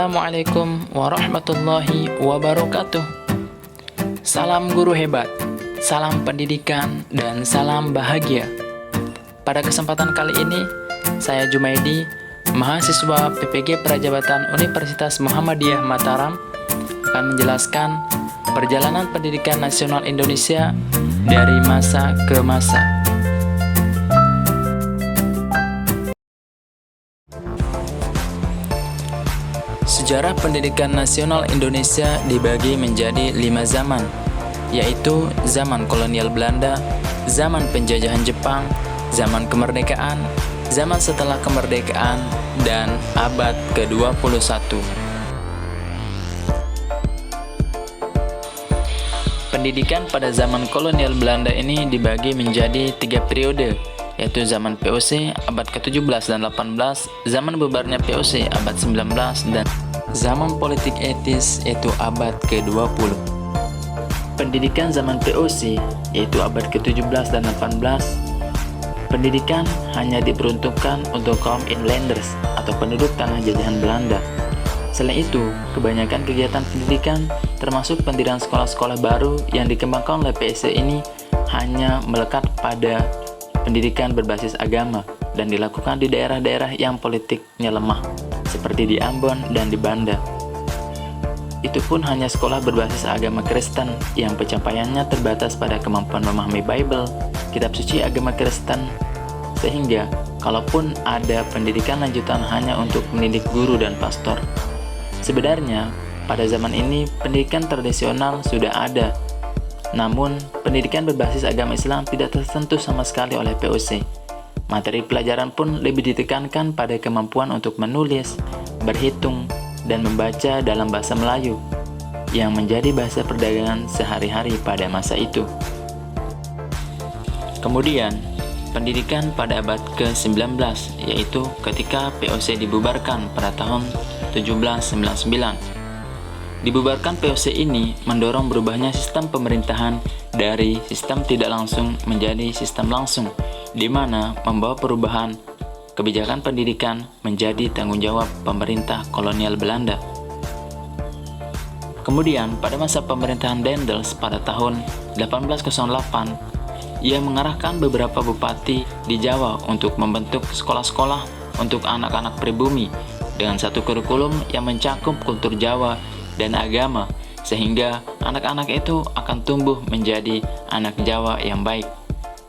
Assalamualaikum warahmatullahi wabarakatuh. Salam guru hebat, salam pendidikan, dan salam bahagia. Pada kesempatan kali ini, saya Jumaidi, mahasiswa PPG Prajabatan Universitas Muhammadiyah Mataram, akan menjelaskan perjalanan pendidikan nasional Indonesia dari masa ke masa. Sejarah pendidikan nasional Indonesia dibagi menjadi 5 zaman, yaitu zaman kolonial Belanda, zaman penjajahan Jepang, zaman kemerdekaan, zaman setelah kemerdekaan, dan abad ke-21. Pendidikan pada zaman kolonial Belanda ini dibagi menjadi 3 periode, yaitu zaman VOC abad ke-17 dan 18, zaman bubarnya VOC abad 19, dan zaman politik etis yaitu abad ke-20. Pendidikan zaman VOC yaitu abad ke-17 dan 18, pendidikan hanya diperuntukkan untuk kaum inlanders atau penduduk tanah jajahan Belanda. Selain itu, kebanyakan kegiatan pendidikan termasuk pendirian sekolah-sekolah baru yang dikembangkan oleh PSC ini hanya melekat pada pendidikan berbasis agama dan dilakukan di daerah-daerah yang politiknya lemah, seperti di Ambon dan di Banda. Itu pun hanya sekolah berbasis agama Kristen yang pencapaiannya terbatas pada kemampuan memahami Bible, kitab suci agama Kristen, sehingga kalaupun ada pendidikan lanjutan hanya untuk mendidik guru dan pastor. Sebenarnya, pada zaman ini pendidikan tradisional sudah ada, namun pendidikan berbasis agama Islam tidak tersentuh sama sekali oleh POC. Materi pelajaran pun lebih ditekankan pada kemampuan untuk menulis, berhitung, dan membaca dalam bahasa Melayu, yang menjadi bahasa perdagangan sehari-hari pada masa itu. Kemudian, pendidikan pada abad ke-19, yaitu ketika POC dibubarkan pada tahun 1799. Dibubarkan POC ini mendorong berubahnya sistem pemerintahan dari sistem tidak langsung menjadi sistem langsung, di mana membawa perubahan kebijakan pendidikan menjadi tanggung jawab pemerintah kolonial Belanda. Kemudian, pada masa pemerintahan Daendels pada tahun 1808, ia mengarahkan beberapa bupati di Jawa untuk membentuk sekolah-sekolah untuk anak-anak pribumi dengan satu kurikulum yang mencakup kultur Jawa dan agama, sehingga anak-anak itu akan tumbuh menjadi anak Jawa yang baik.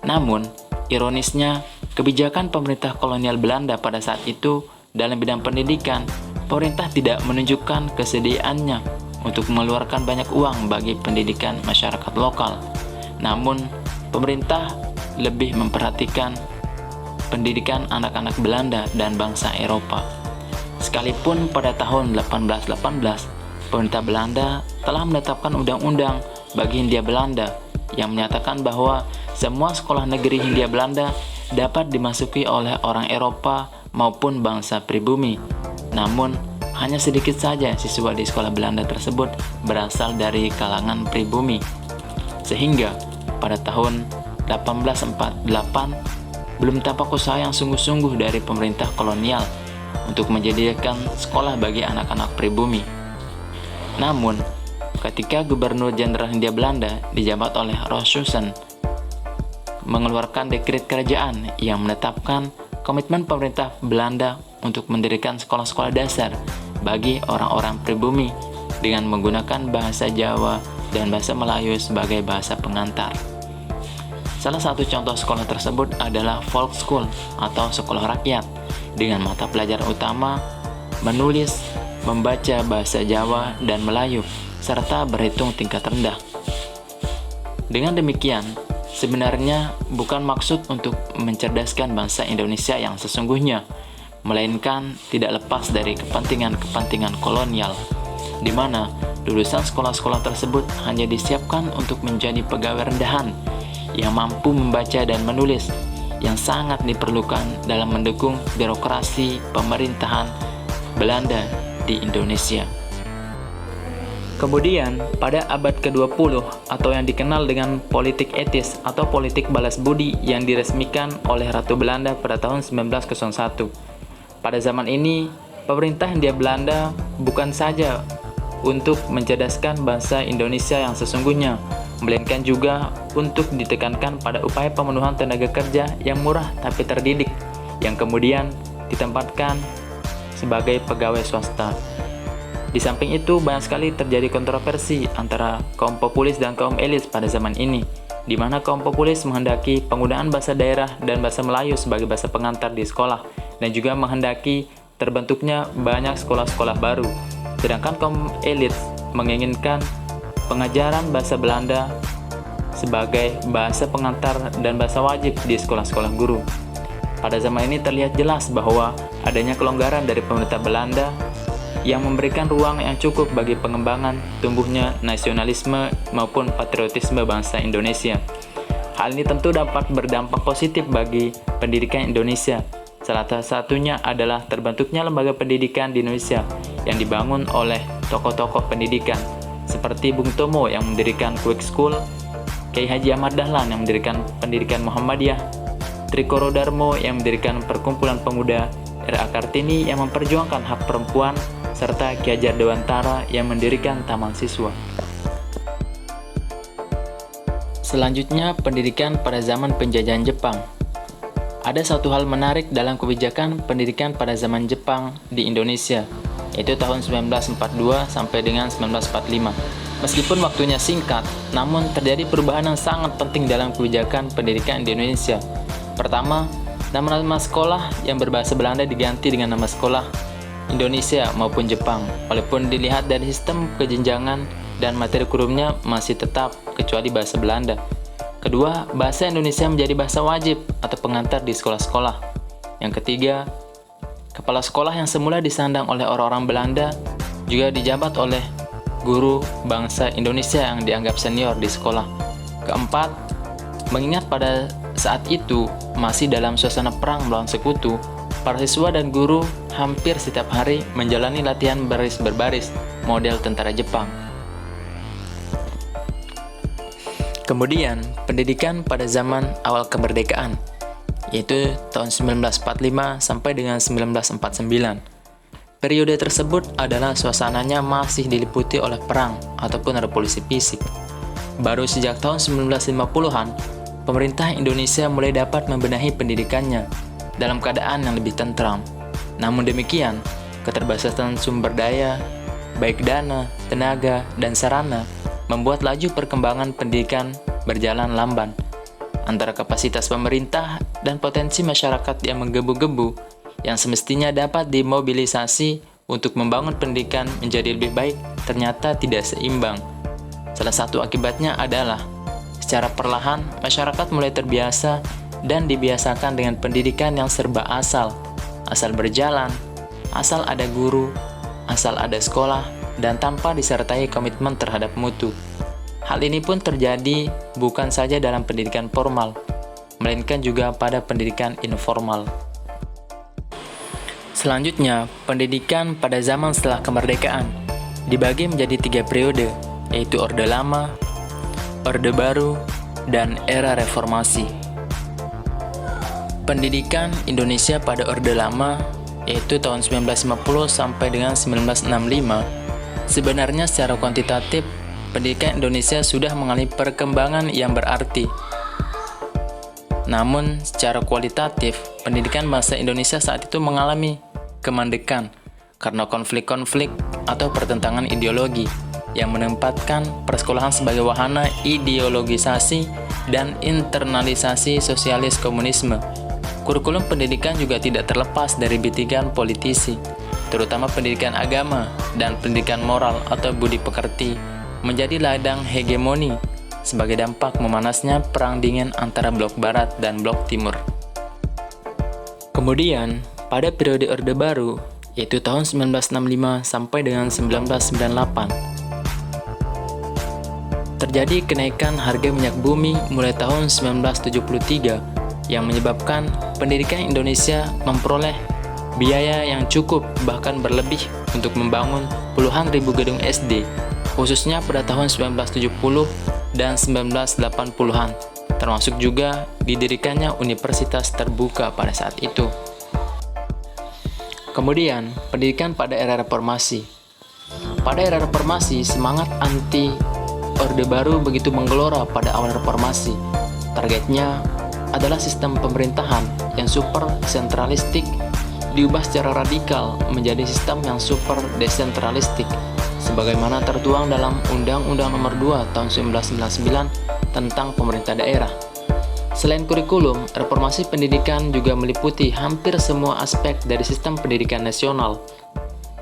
Namun, ironisnya, kebijakan pemerintah kolonial Belanda pada saat itu dalam bidang pendidikan, pemerintah tidak menunjukkan kesediaannya untuk mengeluarkan banyak uang bagi pendidikan masyarakat lokal. Namun, pemerintah lebih memperhatikan pendidikan anak-anak Belanda dan bangsa Eropa. Sekalipun pada tahun 1818, pemerintah Belanda telah menetapkan undang-undang bagi Hindia Belanda yang menyatakan bahwa semua sekolah negeri Hindia Belanda dapat dimasuki oleh orang Eropa maupun bangsa pribumi. Namun, hanya sedikit saja siswa di sekolah Belanda tersebut berasal dari kalangan pribumi. Sehingga, pada tahun 1848, belum tampak usaha yang sungguh-sungguh dari pemerintah kolonial untuk menjadikan sekolah bagi anak-anak pribumi. Namun, ketika Gubernur Jenderal Hindia Belanda dijabat oleh Roosevelt mengeluarkan dekret kerajaan yang menetapkan komitmen pemerintah Belanda untuk mendirikan sekolah-sekolah dasar bagi orang-orang pribumi dengan menggunakan bahasa Jawa dan bahasa Melayu sebagai bahasa pengantar. Salah satu contoh sekolah tersebut adalah folk school atau sekolah rakyat dengan mata pelajaran utama menulis, membaca bahasa Jawa dan Melayu, serta berhitung tingkat rendah. Dengan demikian, sebenarnya bukan maksud untuk mencerdaskan bangsa Indonesia yang sesungguhnya, melainkan tidak lepas dari kepentingan-kepentingan kolonial, di mana lulusan sekolah-sekolah tersebut hanya disiapkan untuk menjadi pegawai rendahan yang mampu membaca dan menulis, yang sangat diperlukan dalam mendukung birokrasi pemerintahan Belanda di Indonesia. Kemudian, pada abad ke-20 atau yang dikenal dengan politik etis atau politik balas budi yang diresmikan oleh Ratu Belanda pada tahun 1901. Pada zaman ini, Pemerintah Hindia Belanda bukan saja untuk mencerdaskan bangsa Indonesia yang sesungguhnya, melainkan juga untuk ditekankan pada upaya pemenuhan tenaga kerja yang murah tapi terdidik, yang kemudian ditempatkan sebagai pegawai swasta. Di samping itu, banyak sekali terjadi kontroversi antara kaum populis dan kaum elit pada zaman ini, di mana kaum populis menghendaki penggunaan bahasa daerah dan bahasa Melayu sebagai bahasa pengantar di sekolah, dan juga menghendaki terbentuknya banyak sekolah-sekolah baru. Sedangkan kaum elit menginginkan pengajaran bahasa Belanda sebagai bahasa pengantar dan bahasa wajib di sekolah-sekolah guru. Pada zaman ini terlihat jelas bahwa adanya kelonggaran dari pemerintah Belanda yang memberikan ruang yang cukup bagi pengembangan tumbuhnya nasionalisme maupun patriotisme bangsa Indonesia. Hal ini tentu dapat berdampak positif bagi pendidikan Indonesia. Salah satunya adalah terbentuknya lembaga pendidikan di Indonesia yang dibangun oleh tokoh-tokoh pendidikan seperti Bung Tomo yang mendirikan Quick School, Kiai Haji Ahmad Dahlan yang mendirikan pendidikan Muhammadiyah, Trikoro Darmo yang mendirikan Perkumpulan Pemuda, R.A. Kartini yang memperjuangkan hak perempuan, serta Ki Hajar Dewantara yang mendirikan Taman Siswa. Selanjutnya, pendidikan pada zaman penjajahan Jepang. Ada satu hal menarik dalam kebijakan pendidikan pada zaman Jepang di Indonesia, yaitu tahun 1942 sampai dengan 1945. Meskipun waktunya singkat, namun terjadi perubahan yang sangat penting dalam kebijakan pendidikan di Indonesia. Pertama, nama-nama sekolah yang berbahasa Belanda diganti dengan nama sekolah Indonesia maupun Jepang, walaupun dilihat dari sistem kejenjangan dan materi kurikulumnya masih tetap kecuali bahasa Belanda. Kedua, bahasa Indonesia menjadi bahasa wajib atau pengantar di sekolah-sekolah. Yang ketiga, kepala sekolah yang semula disandang oleh orang-orang Belanda juga dijabat oleh guru bangsa Indonesia yang dianggap senior di sekolah. Keempat, mengingat pada saat itu masih dalam suasana perang melawan sekutu, para siswa dan guru hampir setiap hari menjalani latihan baris berbaris model tentara Jepang. Kemudian, pendidikan pada zaman awal kemerdekaan, yaitu tahun 1945 sampai dengan 1949. Periode tersebut adalah suasananya masih diliputi oleh perang ataupun revolusi fisik. Baru sejak tahun 1950-an, pemerintah Indonesia mulai dapat membenahi pendidikannya dalam keadaan yang lebih tentram. Namun demikian, keterbatasan sumber daya, baik dana, tenaga, dan sarana, membuat laju perkembangan pendidikan berjalan lamban. Antara kapasitas pemerintah dan potensi masyarakat yang menggebu-gebu yang semestinya dapat dimobilisasi untuk membangun pendidikan menjadi lebih baik ternyata tidak seimbang. Salah satu akibatnya adalah secara perlahan masyarakat mulai terbiasa dan dibiasakan dengan pendidikan yang serba asal berjalan, asal ada guru, asal ada sekolah, dan tanpa disertai komitmen terhadap mutu. Hal ini pun terjadi bukan saja dalam pendidikan formal, melainkan juga pada pendidikan informal. Selanjutnya, pendidikan pada zaman setelah kemerdekaan dibagi menjadi 3 periode, yaitu Orde Lama, Orde Baru, dan era Reformasi. Pendidikan Indonesia pada Orde Lama, yaitu tahun 1950 sampai dengan 1965, sebenarnya secara kuantitatif, pendidikan Indonesia sudah mengalami perkembangan yang berarti. Namun, secara kualitatif, pendidikan bangsa Indonesia saat itu mengalami kemandekan karena konflik-konflik atau pertentangan ideologi yang menempatkan persekolahan sebagai wahana ideologisasi dan internalisasi sosialis komunisme. Kurikulum pendidikan juga tidak terlepas dari bitikan politisi, terutama pendidikan agama dan pendidikan moral atau budi pekerti, menjadi ladang hegemoni sebagai dampak memanasnya perang dingin antara blok barat dan blok timur. Kemudian, pada periode Orde Baru, yaitu tahun 1965 sampai dengan 1998, terjadi kenaikan harga minyak bumi mulai tahun 1973 yang menyebabkan pendidikan Indonesia memperoleh biaya yang cukup bahkan berlebih untuk membangun puluhan ribu gedung SD, khususnya pada tahun 1970 dan 1980-an, termasuk juga didirikannya universitas terbuka pada saat itu. Kemudian, pendidikan pada era reformasi. Pada era reformasi, semangat anti Orde Baru begitu menggelora pada awal reformasi. Targetnya adalah sistem pemerintahan yang super sentralistik diubah secara radikal menjadi sistem yang super desentralistik, sebagaimana tertuang dalam Undang-Undang Nomor 2 Tahun 1999 tentang pemerintah daerah. Selain kurikulum, reformasi pendidikan juga meliputi hampir semua aspek dari sistem pendidikan nasional.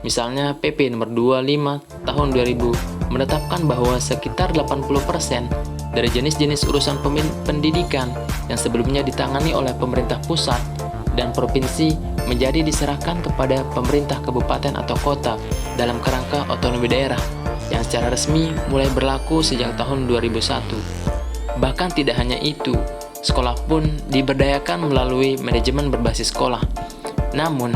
Misalnya PP Nomor 25 Tahun 2000 menetapkan bahwa sekitar 80% dari jenis-jenis urusan pendidikan yang sebelumnya ditangani oleh pemerintah pusat dan provinsi menjadi diserahkan kepada pemerintah kabupaten atau kota dalam kerangka otonomi daerah yang secara resmi mulai berlaku sejak tahun 2001. Bahkan tidak hanya itu, sekolah pun diberdayakan melalui manajemen berbasis sekolah. Namun,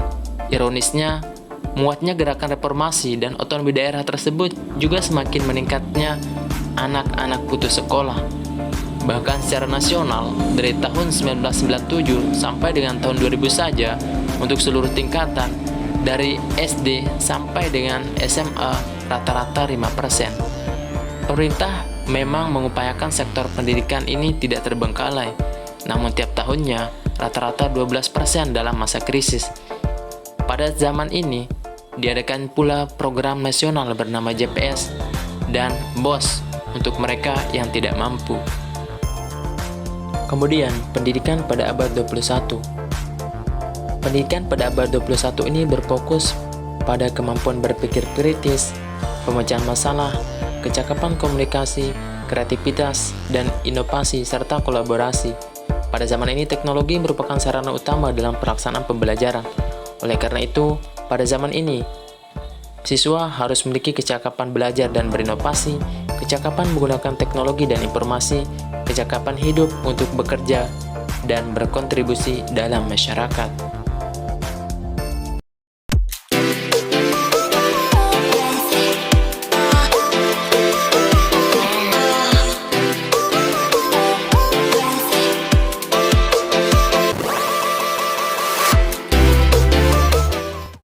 ironisnya, muatnya gerakan reformasi dan otonomi daerah tersebut juga semakin meningkatnya anak-anak putus sekolah. Bahkan secara nasional, dari tahun 1997 sampai dengan tahun 2000 saja, untuk seluruh tingkatan, dari SD sampai dengan SMA, rata-rata 5%. Pemerintah memang mengupayakan sektor pendidikan ini tidak terbengkalai, namun tiap tahunnya, rata-rata 12% dalam masa krisis. Pada zaman ini, diadakan pula program nasional bernama JPS dan BOS untuk mereka yang tidak mampu. Kemudian, pendidikan pada abad 21. Pendidikan pada abad 21 ini berfokus pada kemampuan berpikir kritis, pemecahan masalah, kecakapan komunikasi, kreativitas, dan inovasi serta kolaborasi. Pada zaman ini, teknologi merupakan sarana utama dalam pelaksanaan pembelajaran. Oleh karena itu, pada zaman ini, siswa harus memiliki kecakapan belajar dan berinovasi, kecakapan menggunakan teknologi dan informasi, kecakapan hidup untuk bekerja dan berkontribusi dalam masyarakat.